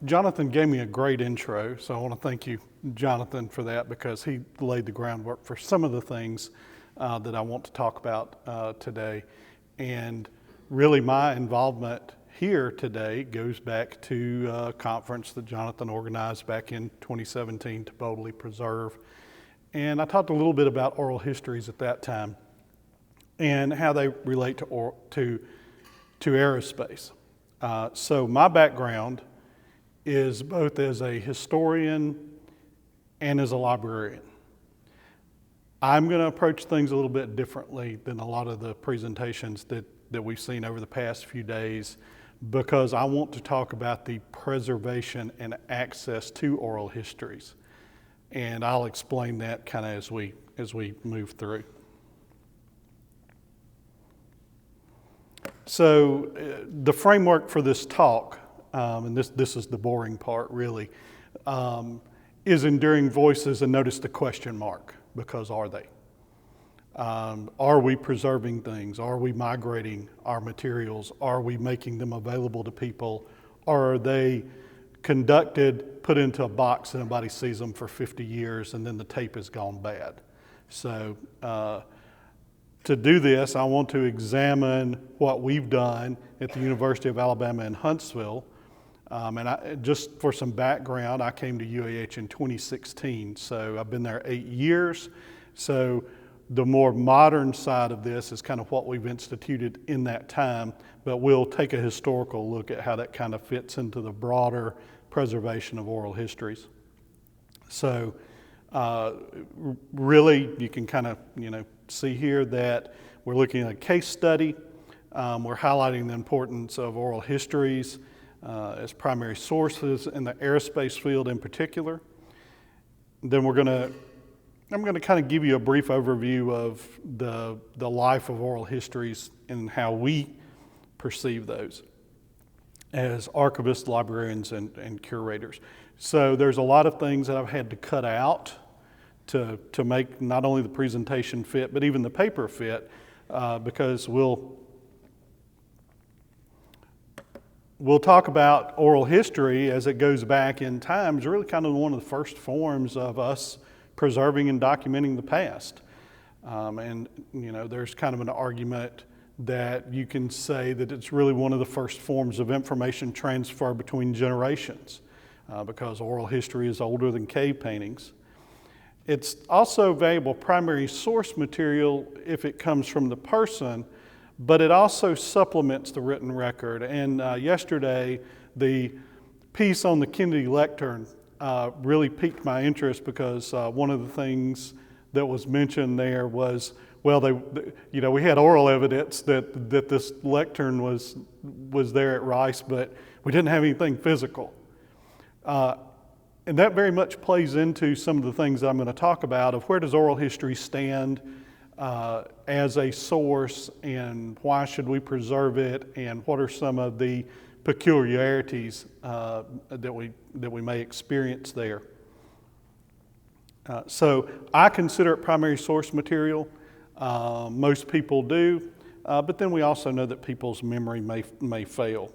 Jonathan gave me a great intro, so I want to thank you, Jonathan, for that, because he laid the groundwork for some of the things that I want to talk about today. And really my involvement here today goes back to a conference that Jonathan organized back in 2017 to boldly preserve. And I talked a little bit about oral histories at that time and how they relate to aerospace. So my background is both as a historian and as a librarian. I'm going to approach things a little bit differently than a lot of the presentations that we've seen over the past few days, because I want to talk about the preservation and access to oral histories. And I'll explain that kind of as we move through. So the framework for this talk, and this is the boring part really, is enduring voices, and notice the question mark, because are they? Are we preserving things? Are we migrating our materials? Are we making them available to people? Or are they conducted, put into a box, and nobody sees them for 50 years, and then the tape has gone bad? So to do this, I want to examine what we've done at the University of Alabama in Huntsville. Just for some background, I came to UAH in 2016, so I've been there 8 years. So the more modern side of this is kind of what we've instituted in that time, but we'll take a historical look at how that kind of fits into the broader preservation of oral histories. So really, you can kind of see here that we're looking at a case study. We're highlighting the importance of oral histories as primary sources in the aerospace field in particular. Then I'm going to kind of give you a brief overview of the life of oral histories and how we perceive those as archivists, librarians, and curators. So there's a lot of things that I've had to cut out to make not only the presentation fit, but even the paper fit, because we'll talk about oral history as it goes back in time. It's really kind of one of the first forms of us preserving and documenting the past. There's kind of an argument that you can say that it's really one of the first forms of information transfer between generations, because oral history is older than cave paintings. It's also valuable primary source material if it comes from the person, but it also supplements the written record. And yesterday, the piece on the Kennedy lectern really piqued my interest, because one of the things that was mentioned there was, well, we had oral evidence that this lectern was there at Rice, but we didn't have anything physical. And that very much plays into some of the things that I'm going to talk about of where does oral history stand as a source, and why should we preserve it, and what are some of the peculiarities that we may experience there. So I consider it primary source material. Most people do, but then we also know that people's memory may fail.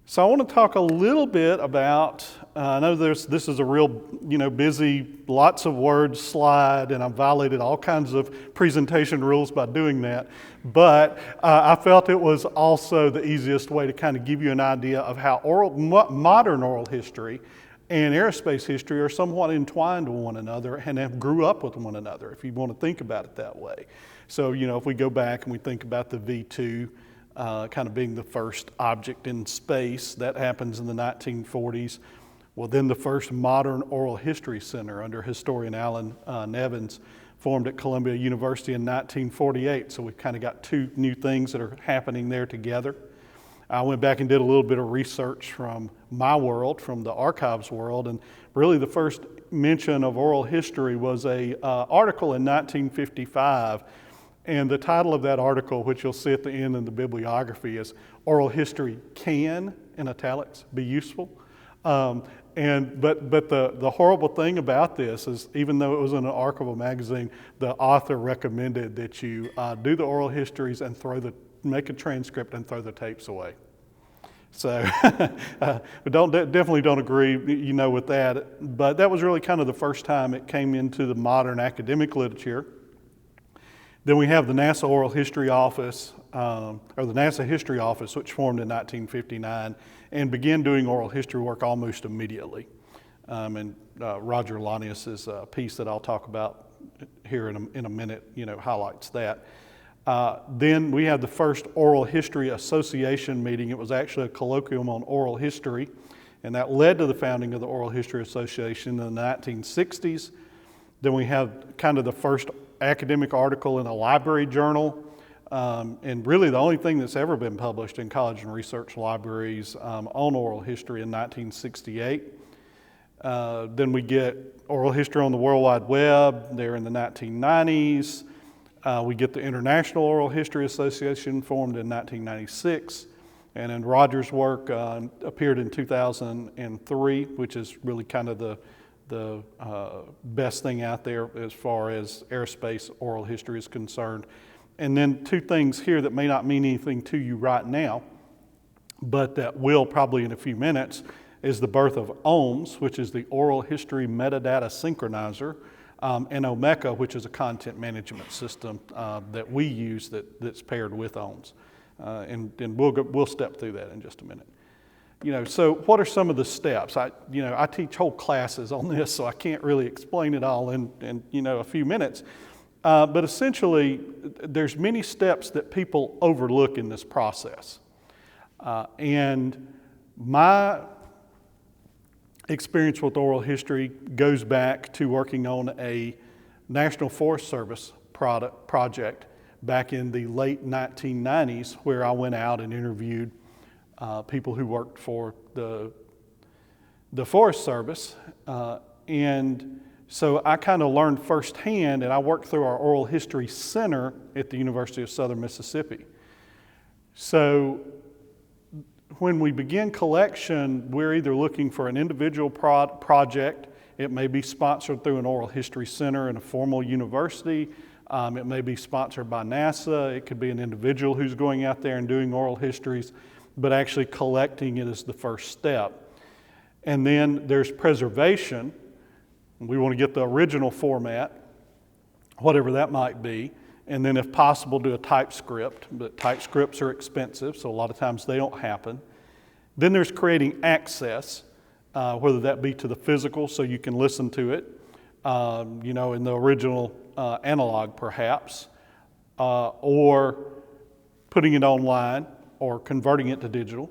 So I want to talk a little bit about, I know this is a real busy, lots of words slide, and I've violated all kinds of presentation rules by doing that, but I felt it was also the easiest way to kind of give you an idea of how modern oral history and aerospace history are somewhat entwined with one another and have grew up with one another, if you want to think about it that way. So if we go back and we think about the V2, kind of being the first object in space, that happens in the 1940s. Well, then the first modern oral history center under historian Alan Nevins formed at Columbia University in 1948. So we've kind of got two new things that are happening there together. I went back and did a little bit of research from my world, from the archives world, and really the first mention of oral history was a article in 1955. And the title of that article, which you'll see at the end in the bibliography, is Oral History Can, in italics, be useful. But the horrible thing about this is, even though it was in an archival magazine, the author recommended that you do the oral histories and make a transcript and throw the tapes away. So we definitely don't agree, with that. But that was really kind of the first time it came into the modern academic literature. Then we have the NASA Oral History Office, or the NASA History Office, which formed in 1959 and began doing oral history work almost immediately. And Roger Lanius's piece that I'll talk about here in a minute, highlights that. Then we had the first Oral History Association meeting. It was actually a colloquium on oral history, and that led to the founding of the Oral History Association in the 1960s. Then we have kind of the first academic article in a library journal, and really the only thing that's ever been published in college and research libraries on oral history in 1968. Then we get oral history on the World Wide Web there in the 1990s. We get the International Oral History Association formed in 1996. And then Roger's work appeared in 2003, which is really kind of the best thing out there as far as aerospace oral history is concerned. And then two things here that may not mean anything to you right now, but that will probably in a few minutes, is the birth of OHMS, which is the Oral History Metadata Synchronizer, and OMECA, which is a content management system that we use that's paired with OHMS. And we'll step through that in just a minute. So what are some of the steps? I teach whole classes on this, so I can't really explain it all in a few minutes. But essentially, there's many steps that people overlook in this process. And my experience with oral history goes back to working on a National Forest Service project back in the late 1990s, where I went out and interviewed people who worked for the Forest Service. And so I kind of learned firsthand, and I worked through our Oral History Center at the University of Southern Mississippi. So when we begin collection, we're either looking for an individual project. It may be sponsored through an Oral History Center in a formal university. It may be sponsored by NASA. It could be an individual who's going out there and doing oral histories, but actually collecting it is the first step. And then there's preservation. We want to get the original format, whatever that might be. And then if possible, do a typescript, but typescripts are expensive, so a lot of times they don't happen. Then there's creating access, whether that be to the physical so you can listen to it, in the original analog perhaps, or putting it online or converting it to digital.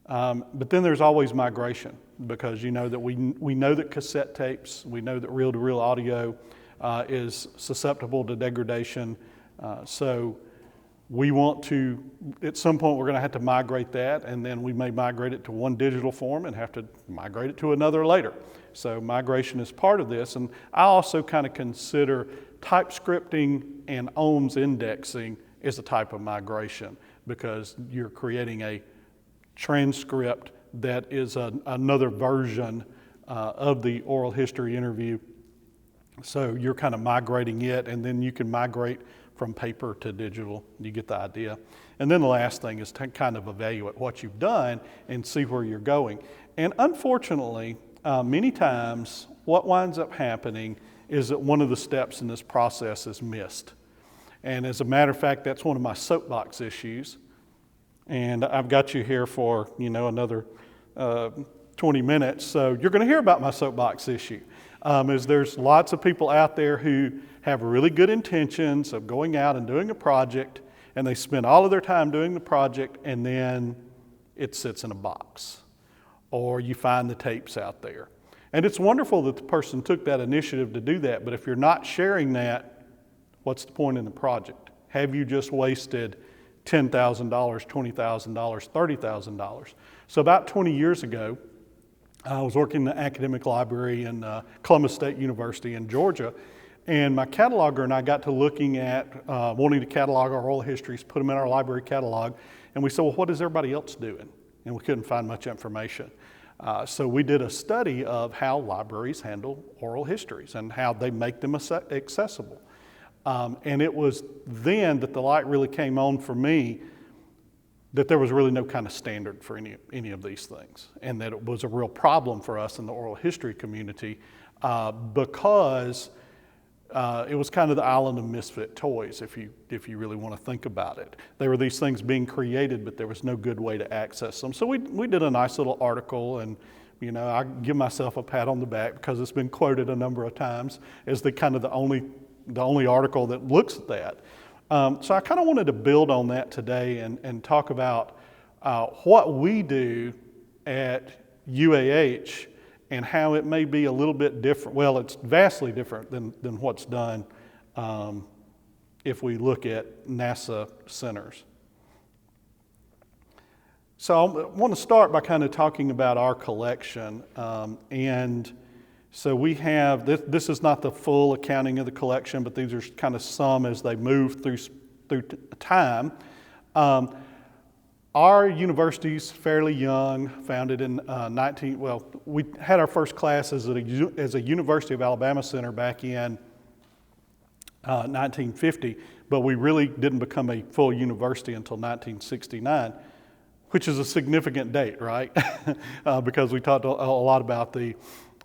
But then there's always migration, because we know that cassette tapes, we know that reel-to-reel audio is susceptible to degradation. So we want to, at some point we're going to have to migrate that, and then we may migrate it to one digital form and have to migrate it to another later. So migration is part of this, and I also kind of consider typescripting and OHMS indexing as a type of migration, because you're creating a transcript that is another version of the oral history interview. So you're kind of migrating it, and then you can migrate from paper to digital. You get the idea. And then the last thing is to kind of evaluate what you've done and see where you're going. And unfortunately, many times what winds up happening is that one of the steps in this process is missed. And as a matter of fact, that's one of my soapbox issues. And I've got you here for, another 20 minutes. So you're going to hear about my soapbox issue. Is there's lots of people out there who have really good intentions of going out and doing a project, and they spend all of their time doing the project, and then it sits in a box, or you find the tapes out there. And it's wonderful that the person took that initiative to do that, but if you're not sharing that, what's the point in the project? Have you just wasted $10,000, $20,000, $30,000? So about 20 years ago, I was working in the academic library in Columbus State University in Georgia, and my cataloger and I got to looking at wanting to catalog our oral histories, put them in our library catalog, and we said, well, what is everybody else doing? And we couldn't find much information. So we did a study of how libraries handle oral histories and how they make them accessible. And it was then that the light really came on for me. that there was really no kind of standard for any of these things, and that it was a real problem for us in the oral history community because it was kind of the island of misfit toys, if you really want to think about it. There were these things being created, but there was no good way to access them. So we did a nice little article, and I give myself a pat on the back because it's been quoted a number of times as the only article that looks at that. So I kind of wanted to build on that today and talk about what we do at UAH and how it may be a little bit different. Well, it's vastly different than what's done if we look at NASA centers. So I want to start by kind of talking about our collection. And so we have, this is not the full accounting of the collection, but these are kind of some as they move through time. Our university's fairly young, founded in we had our first class as a University of Alabama center back in 1950, but we really didn't become a full university until 1969, which is a significant date, right? Because we talked a lot about the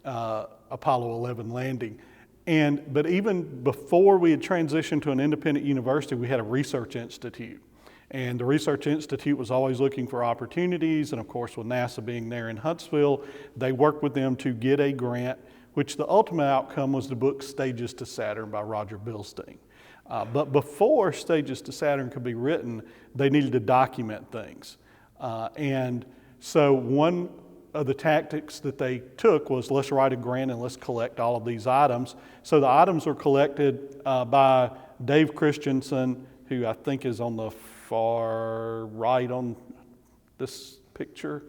Apollo 11 landing. But even before we had transitioned to an independent university, we had a research institute. And the Research Institute was always looking for opportunities, and of course with NASA being there in Huntsville, they worked with them to get a grant, which the ultimate outcome was the book Stages to Saturn by Roger Bilstein. But before Stages to Saturn could be written, they needed to document things. And so one of the tactics that they took was, let's write a grant and let's collect all of these items. So the items were collected by Dave Christensen, who I think is on the far right on this picture.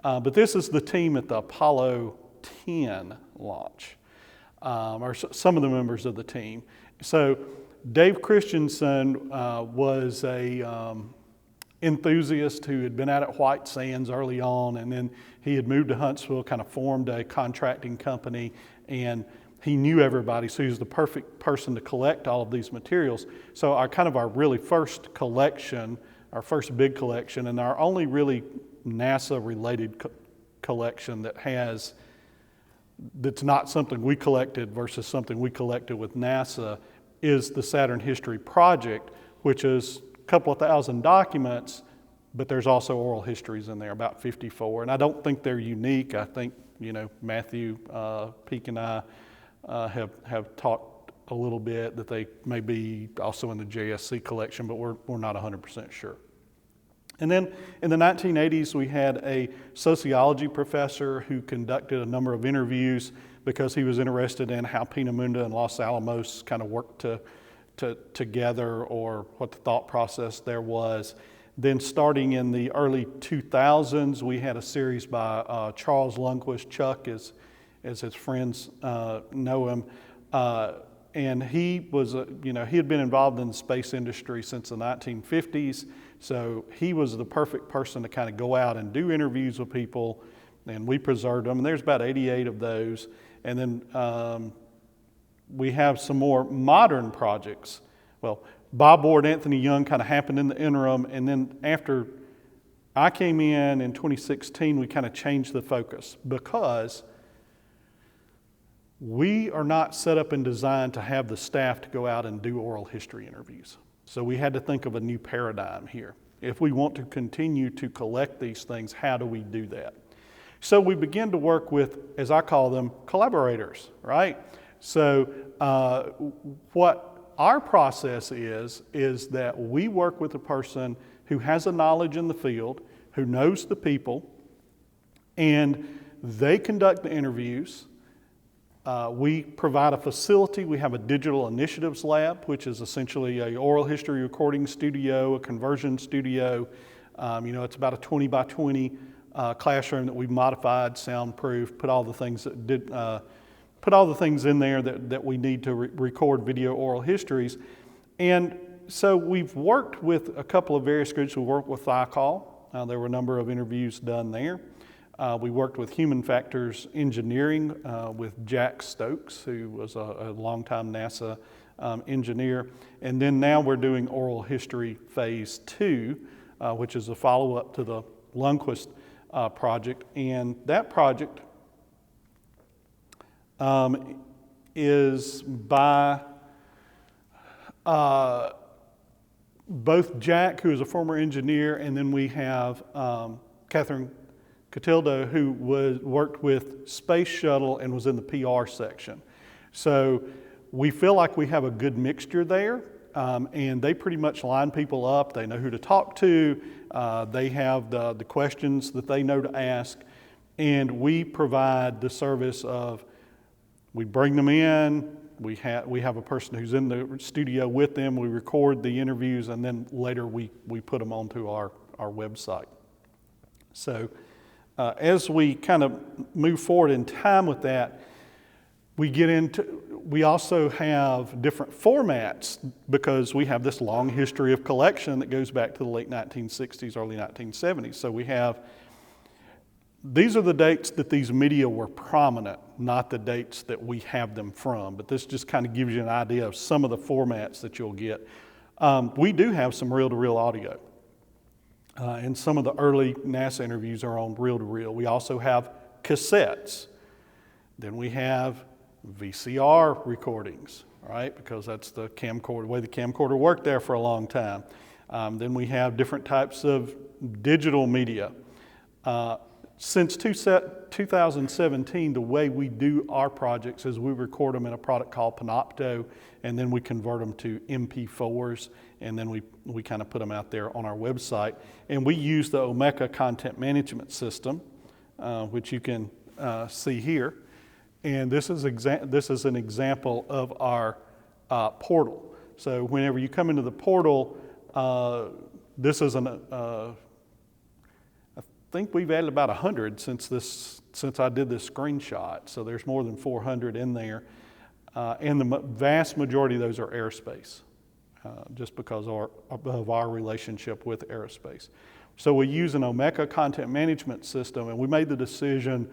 But this is the team at the Apollo 10 launch, or some of the members of the team. So Dave Christensen was a enthusiast who had been out at White Sands early on, and then he had moved to Huntsville, kind of formed a contracting company, and he knew everybody, so he was the perfect person to collect all of these materials. So our really first collection, our first big collection, and our only really NASA-related collection that's not something we collected versus something we collected with NASA, is the Saturn History Project, which is a couple of thousand documents, but there's also oral histories in there, about 54. And I don't think they're unique. I think, Matthew Peake and I have talked a little bit that they may be also in the JSC collection, but we're not 100% sure. And then in the 1980s, we had a sociology professor who conducted a number of interviews because he was interested in how Peenemünde and Los Alamos kind of worked together, or what the thought process there was. Then starting in the early 2000s, we had a series by Charles Lundquist, Chuck as his friends know him, and he was, he had been involved in the space industry since the 1950s, so he was the perfect person to kind of go out and do interviews with people, and we preserved them, and there's about 88 of those. And then we have some more modern projects. Well, Bob Ward, Anthony Young kind of happened in the interim, and then after I came in 2016, we kind of changed the focus because we are not set up and designed to have the staff to go out and do oral history interviews. So we had to think of a new paradigm here. If we want to continue to collect these things, how do we do that? So we began to work with, as I call them, collaborators, right? So what our process is that we work with a person who has a knowledge in the field, who knows the people, and they conduct the interviews. We provide a facility. We have a digital initiatives lab, which is essentially an oral history recording studio, a conversion studio. It's about a 20 by 20 classroom that we've modified, soundproofed, put all the things in there that we need to record video oral histories. And so we've worked with a couple of various groups. We worked with THICAL. There were a number of interviews done there. We worked with Human Factors Engineering with Jack Stokes, who was a longtime NASA engineer. And then now we're doing oral history phase 2 which is a follow-up to the Lundquist project. And that project is by both Jack, who is a former engineer, and then we have Catherine Catildo, who worked with Space Shuttle and was in the PR section. So we feel like we have a good mixture there, and they pretty much line people up. They know who to talk to. They have the questions that they know to ask, and we provide the service of, we bring them in, we have a person who's in the studio with them, we record the interviews, and then later we put them onto our website. So as we kind of move forward in time with that, we also have different formats because we have this long history of collection that goes back to the late 1960s, early 1970s. So these are the dates that these media were prominent, not the dates that we have them from. But this just kind of gives you an idea of some of the formats that you'll get. We do have some reel-to-reel audio. And some of the early NASA interviews are on reel-to-reel. We also have cassettes. Then we have VCR recordings, right? Because that's the way the camcorder worked there for a long time. Then we have different types of digital media. Since 2017, the way we do our projects is we record them in a product called Panopto, and then we convert them to MP4s, and then we kind of put them out there on our website. And we use the Omeka content management system, which you can see here. And this is an example of our portal. So whenever you come into the portal, this is I think we've added about 100 since I did this screenshot. So there's more than 400 in there. And the vast majority of those are Aerospace, just because of our relationship with Aerospace. So we use an Omeka content management system, and we made the decision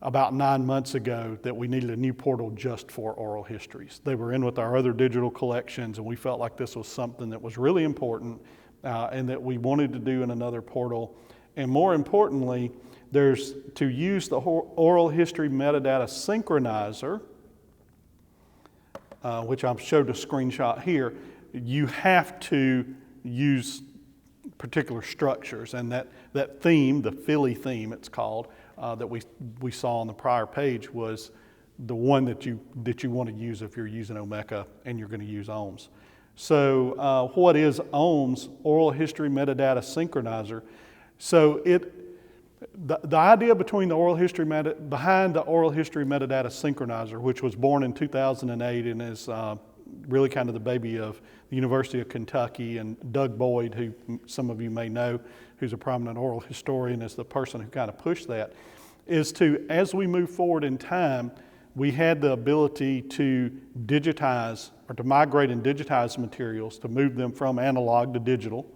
about 9 months ago that we needed a new portal just for oral histories. They were in with our other digital collections, and we felt like this was something that was really important and that we wanted to do in another portal. And more importantly, there's to use the oral history metadata synchronizer, which I've showed a screenshot here. You have to use particular structures, and that theme, the Philly theme it's called, that we saw on the prior page was the one that you want to use if you're using Omeka and you're going to use OHMS. So what is OHMS, Oral History Metadata Synchronizer? So the idea behind the Oral History Metadata Synchronizer, which was born in 2008 and is really kind of the baby of the University of Kentucky, and Doug Boyd, who some of you may know, who's a prominent oral historian, is the person who kind of pushed that, is to, as we move forward in time, we had the ability to digitize or to migrate and digitize materials, to move them from analog to digital,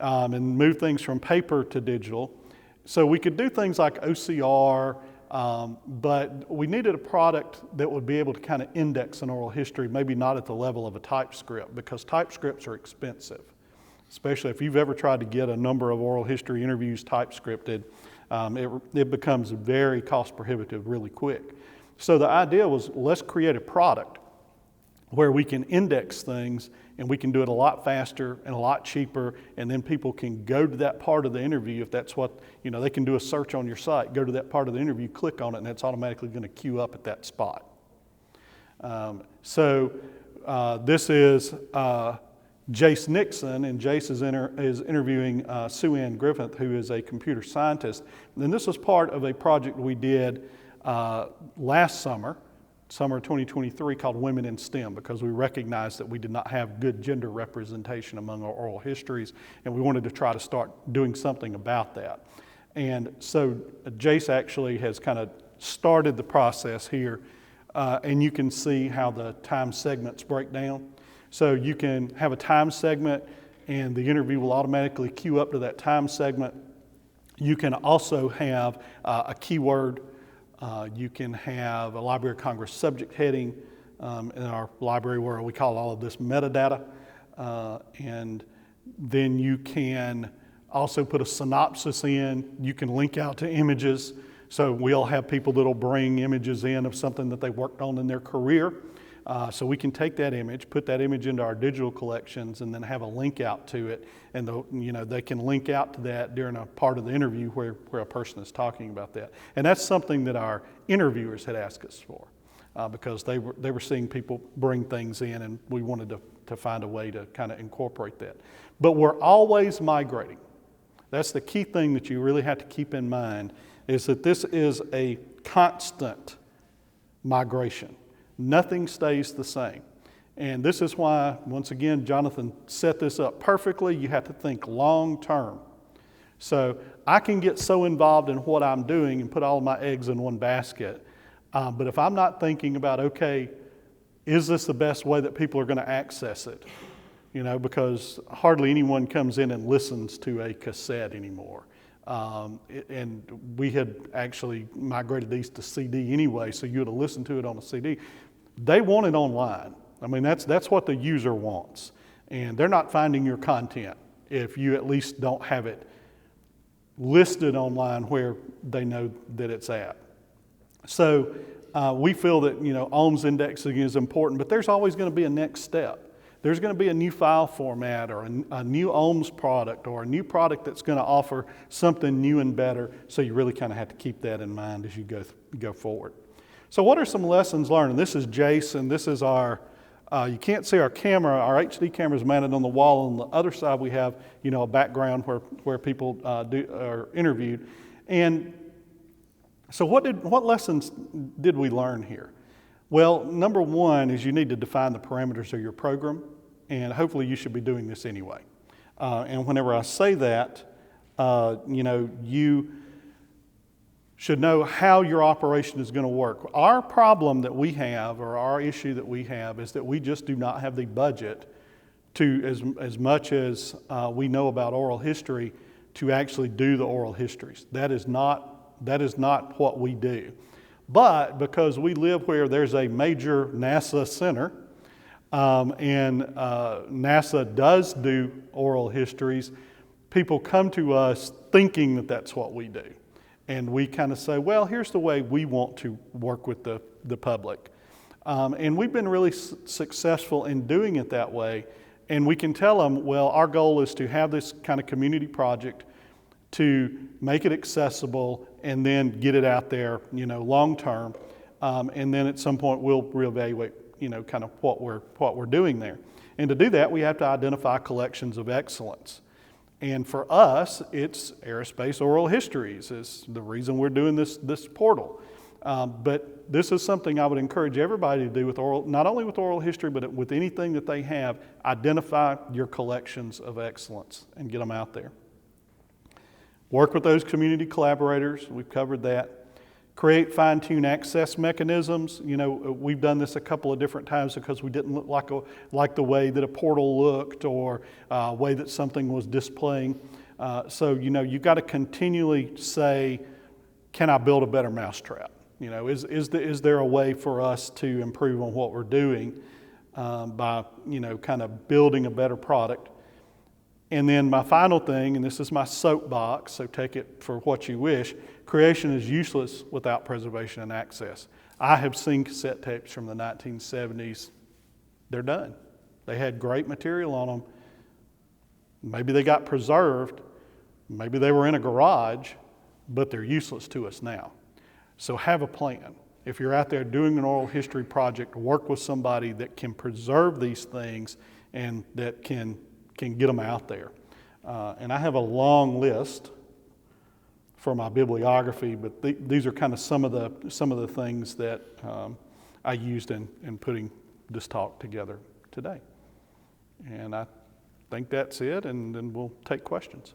and move things from paper to digital. So we could do things like OCR, but we needed a product that would be able to kind of index an oral history, maybe not at the level of a TypeScript, because TypeScripts are expensive, especially if you've ever tried to get a number of oral history interviews TypeScripted. It becomes very cost prohibitive really quick. So the idea was, let's create a product where we can index things and we can do it a lot faster and a lot cheaper, and then people can go to that part of the interview if that's what, they can do a search on your site, go to that part of the interview, click on it, and it's automatically going to queue up at that spot. This is Jace Nixon, and Jace is interviewing Sue Ann Griffith, who is a computer scientist. And this was part of a project we did last summer 2023, called Women in STEM, because we recognized that we did not have good gender representation among our oral histories, and we wanted to try to start doing something about that. And so Jace actually has kind of started the process here, and you can see how the time segments break down. So you can have a time segment, and the interview will automatically queue up to that time segment. You can also have a keyword. You can have a Library of Congress subject heading in our library, where we call all of this metadata. And Then you can also put a synopsis in. You can link out to images. So we'll have people that'll bring images in of something that they worked on in their career. So we can take that image, put that image into our digital collections, and then have a link out to it. And they can link out to that during a part of the interview where a person is talking about that. And that's something that our interviewers had asked us for, because they were seeing people bring things in, and we wanted to find a way to kind of incorporate that. But we're always migrating. That's the key thing that you really have to keep in mind, is that this is a constant migration. Nothing stays the same. And this is why, once again, Jonathan set this up perfectly. You have to think long term. So I can get so involved in what I'm doing and put all of my eggs in one basket. But if I'm not thinking about, okay, is this the best way that people are going to access it? Because hardly anyone comes in and listens to a cassette anymore. And we had actually migrated these to CD anyway, so you would have listened to it on a CD. They want it online. I mean, that's what the user wants. And they're not finding your content if you at least don't have it listed online where they know that it's at. So we feel that, OHMS indexing is important, but there's always going to be a next step. There's going to be a new file format or a new OHMS product or a new product that's going to offer something new and better. So you really kind of have to keep that in mind as you go forward. So what are some lessons learned? And this is Jason. This is our, you can't see our camera. Our HD camera is mounted on the wall. On the other side we have, a background where people are interviewed. And so what lessons did we learn here? Well, number one is you need to define the parameters of your program, and hopefully you should be doing this anyway. And whenever I say that, you should know how your operation is going to work. Our problem that we have, or our issue that we have, is that we just do not have the budget to, as much as we know about oral history, to actually do the oral histories. That is not what we do. But because we live where there's a major NASA center, and NASA does do oral histories, people come to us thinking that that's what we do. And we kind of say, well, here's the way we want to work with the public. And we've been really successful in doing it that way. And we can tell them, well, our goal is to have this kind of community project to make it accessible and then get it out there, long term. And then at some point we'll reevaluate, kind of what we're doing there. And to do that, we have to identify collections of excellence. And for us, it's Aerospace Oral Histories is the reason we're doing this portal. But this is something I would encourage everybody to do with not only with oral history, but with anything that they have. Identify your collections of excellence and get them out there. Work with those community collaborators. We've covered that. Create fine-tune access mechanisms. We've done this a couple of different times because we didn't look like the way that a portal looked or a way that something was displaying. So you've got to continually say, can I build a better mousetrap? Is there a way for us to improve on what we're doing by kind of building a better product? And then my final thing, and this is my soapbox, so take it for what you wish, creation is useless without preservation and access. I have seen cassette tapes from the 1970s. They're done. They had great material on them. Maybe they got preserved. Maybe they were in a garage, but they're useless to us now. So have a plan. If you're out there doing an oral history project, work with somebody that can preserve these things and that can get them out there. And I have a long list for my bibliography, but these are kind of some of the things that I used in putting this talk together today. And I think that's it, and then we'll take questions.